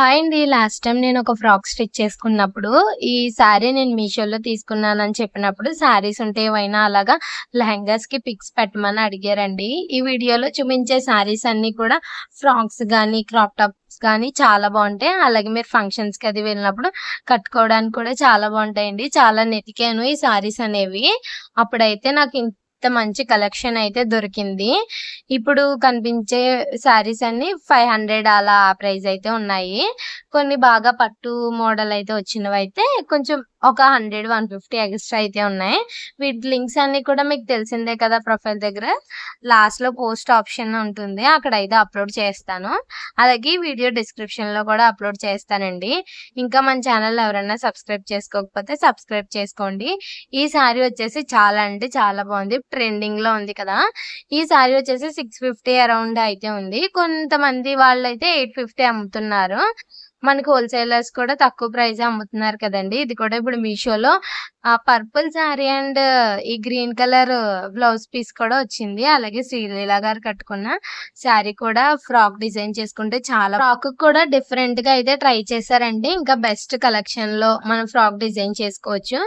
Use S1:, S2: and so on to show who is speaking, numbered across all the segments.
S1: Hi అండి. Last time నేను ఒక ఫ్రాక్ స్టిచ్ చేసుకున్నప్పుడు, ఈ శారీ నేను మీషోలో తీసుకున్నానని చెప్పినప్పుడు, శారీస్ ఉంటే ఏవైనా అలాగా లెహెంగాస్‌కి పిక్స్ పెట్టమని అడిగారండి. ఈ వీడియోలో చూపించే శారీస్ అన్నీ కూడా ఫ్రాక్స్ గానీ, క్రాప్ టాప్స్ గానీ చాలా బావుంటాయి. అలాగే మీరు ఫంక్షన్స్‌కి అది వెళ్ళినప్పుడు కట్టుకోవడానికి కూడా చాలా బావుంటాయండి. చాలా వెతికాను ఈ శారీస్ అనేవి. అప్పుడైతే నాకు ఇంత మంచి కలెక్షన్ అయితే దొరికింది. ఇప్పుడు కనిపించే శారీస్ అన్నీ 500 అలా ఆ ప్రైస్ అయితే ఉన్నాయి. కొన్ని బాగా పట్టు మోడల్ అయితే వచ్చినవైతే కొంచెం ఒక 100, 150 ఎక్స్‌ట్రా అయితే ఉన్నాయి. వీటి లింక్స్ అన్నీ కూడా మీకు తెలిసిందే కదా! ప్రొఫైల్ దగ్గర లాస్ట్‌లో పోస్ట్ ఆప్షన్ ఉంటుంది. అక్కడైతే అప్‌లోడ్ చేస్తాను. అలాగే వీడియో డిస్క్రిప్షన్‌లో కూడా అప్‌లోడ్ చేస్తానండి. ఇంకా మన ఛానల్ ఎవరైనా సబ్స్క్రైబ్ చేసుకోకపోతే సబ్స్క్రైబ్ చేసుకోండి. ఈ శారీ వచ్చేసి చాలా అంటే చాలా బాగుంది. ట్రెండింగ్‌లో ఉంది కదా! ఈ శారీ వచ్చేసి 650 అరౌండ్ అయితే ఉంది. కొంతమంది వాళ్ళైతే 850 అమ్ముతున్నారు. మనకి హోల్‌సేలర్స్ కూడా తక్కువ ప్రైజే అమ్ముతున్నారు కదండీ! ఇది కూడా ఇప్పుడు మీషోలో పర్పుల్ శారీ అండ్ ఈ గ్రీన్ కలర్ బ్లౌజ్ పీస్ కూడా వచ్చింది. అలాగే శ్రీలీల గారు కట్టుకున్న శారీ కూడా ఫ్రాక్ డిజైన్ చేసుకుంటే చాలా ఫ్రాక్‌కి కూడా డిఫరెంట్‌గా అయితే ట్రై చేశారండి. ఇంకా బెస్ట్ కలెక్షన్‌లో మనం ఫ్రాక్ డిజైన్ చేసుకోవచ్చు.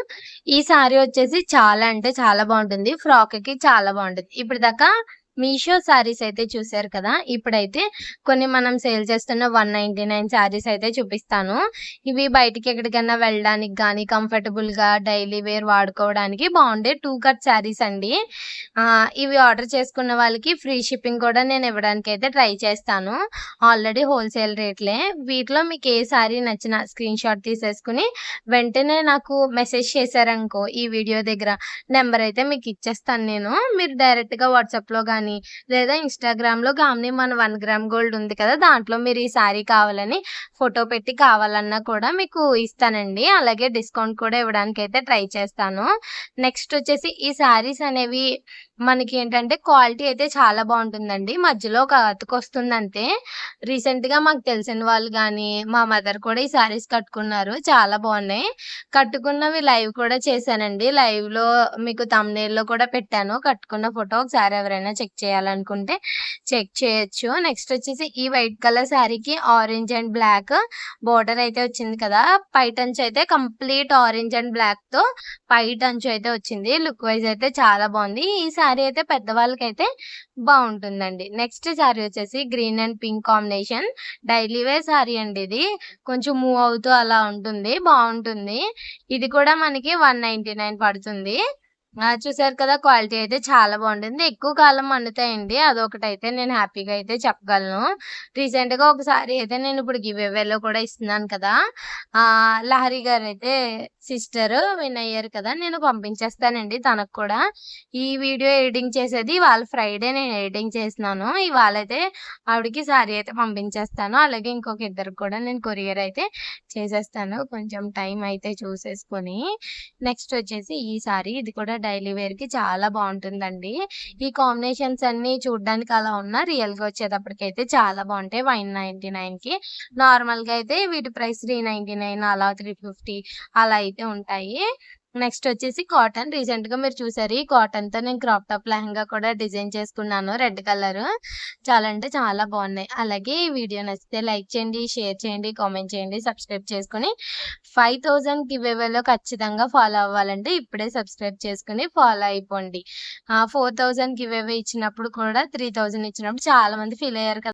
S1: ఈ శారీ వచ్చేసి చాలా అంటే చాలా బావుంటుంది. ఫ్రాక్‌కి చాలా బావుంటది. ఇప్పటిదాకా మీషో శారీస్ అయితే చూసారు కదా! ఇప్పుడైతే కొన్ని మనం సేల్ చేస్తున్న 199 శారీస్ అయితే చూపిస్తాను. ఇవి బయటికి ఎక్కడికైనా వెళ్ళడానికి గానీ, కంఫర్టబుల్‌గా డైలీ వేర్ వాడుకోవడానికి బావుండే 2 కట్ శారీస్ అండి. ఇవి ఆర్డర్ చేసుకున్న వాళ్ళకి ఫ్రీ షిప్పింగ్ కూడా నేను ఇవ్వడానికైతే ట్రై చేస్తాను. ఆల్రెడీ హోల్‌సేల్ రేట్లే. వీటిలో మీకు ఏ శారీ నచ్చినా స్క్రీన్‌షాట్ తీసేసుకొని వెంటనే నాకు మెసేజ్ చేశారనుకో ఈ వీడియో దగ్గర నంబర్ అయితే మీకు ఇచ్చేస్తాను నేను. మీరు డైరెక్ట్‌గా వాట్సాప్‌లో గానీ లేదా ఇన్‌స్టాగ్రామ్‌లో గాని మన 1 గ్రామ్ గోల్డ్ ఉంది కదా! దాంట్లో మీరు ఈ శారీ కావాలని ఫోటో పెట్టి కావాలన్నా కూడా మీకు ఇస్తానండి. అలాగే డిస్కౌంట్ కూడా ఇవ్వడానికైతే ట్రై చేస్తాను. నెక్స్ట్ వచ్చేసి ఈ శారీస్ అనేవి మనకి ఏంటంటే క్వాలిటీ అయితే చాలా బావుంటుందండి. మధ్యలో ఒక అతుకొస్తుందంతే. రీసెంట్‌గా మాకు తెలిసిన వాళ్ళు గానీ, మా మదర్ కూడా ఈ శారీస్ కట్టుకున్నారు. చాలా బావున్నాయి. కట్టుకున్నవి లైవ్ కూడా చేశానండి. లైవ్‌లో మీకు థంబ్‌నెయిల్‌లో కూడా పెట్టాను. కట్టుకున్న ఫోటో ఒకసారి ఎవరైనా చెక్ చేయాలనుకుంటే చెక్ చేయొచ్చు. నెక్స్ట్ వచ్చేసి ఈ వైట్ కలర్ శారీకి ఆరెంజ్ అండ్ బ్లాక్ బోర్డర్ అయితే వచ్చింది కదా! పైటంచు అయితే కంప్లీట్ ఆరెంజ్ అండ్ బ్లాక్‌తో పైటంచు అయితే వచ్చింది. లుక్ వైస్ అయితే చాలా బావుంది. ఈ శారీ అయితే పెద్దవాళ్ళకైతే బావుంటుందండి. నెక్స్ట్ శారీ వచ్చేసి green and pink combination. Daily wear sari అండి ఇది. కొంచెం మూవ్ అవుతూ అలా ఉంటుంది. బావుంటుంది. ఇది కూడా మనకి 199 పడుతుంది. చూసారు కదా! క్వాలిటీ అయితే చాలా బావుంటుంది. ఎక్కువ కాలం మన్నుతాయండి. అదొకటైతే నేను హ్యాపీగా అయితే చెప్పగలను. రీసెంట్‌గా ఒక సారీ అయితే నేను ఇప్పుడు గివ్ అవేలో కూడా ఇస్తున్నాను కదా! లహరి గారైతే సిస్టరు విన్ అయ్యారు కదా! నేను పంపించేస్తానండి తనకు కూడా. ఈ వీడియో ఎడిటింగ్ చేసేది ఇవాళ ఫ్రైడే నేను ఎడిటింగ్ చేస్తున్నాను. ఇవాళైతే ఆవిడకి సారీ అయితే పంపించేస్తాను. అలాగే ఇంకొక ఇద్దరికి కూడా నేను కొరియర్ అయితే చేసేస్తాను. కొంచెం టైం అయితే చూసేసుకొని. నెక్స్ట్ వచ్చేసి ఈ సారీ ఇది కూడా డైలీ వేర్‌కి చాలా బావుంటుందండి. ఈ కాంబినేషన్స్ అన్నీ చూడ్డానికి అలా ఉన్నా రియల్‌గా వచ్చేటప్పటికైతే చాలా బావుంటాయి. 199కి నార్మల్‌గా అయితే వీటి ప్రైస్ 399 అలా 350 అలా అయితే ఉంటాయి. నెక్స్ట్ వచ్చేసి కాటన్. రీసెంట్‌గా మీరు చూసారు. ఈ కాటన్‌తో నేను క్రాప్ టాప్ లెహంగా కూడా డిజైన్ చేసుకున్నాను. Red colour. చాలా అంటే చాలా బావున్నాయి. అలాగే ఈ వీడియో నచ్చితే లైక్ చేయండి, షేర్ చేయండి, కామెంట్ చేయండి, సబ్స్క్రైబ్ చేసుకొని 5000 గివ్ అవేలో ఖచ్చితంగా ఫాలో అవ్వాలంటే ఇప్పుడే సబ్స్క్రైబ్ చేసుకొని ఫాలో అయిపోండి. 4000 గివ్ అవే ఇచ్చినప్పుడు కూడా 3000 ఇచ్చినప్పుడు చాలా మంది ఫీల్ అయ్యారు కదా!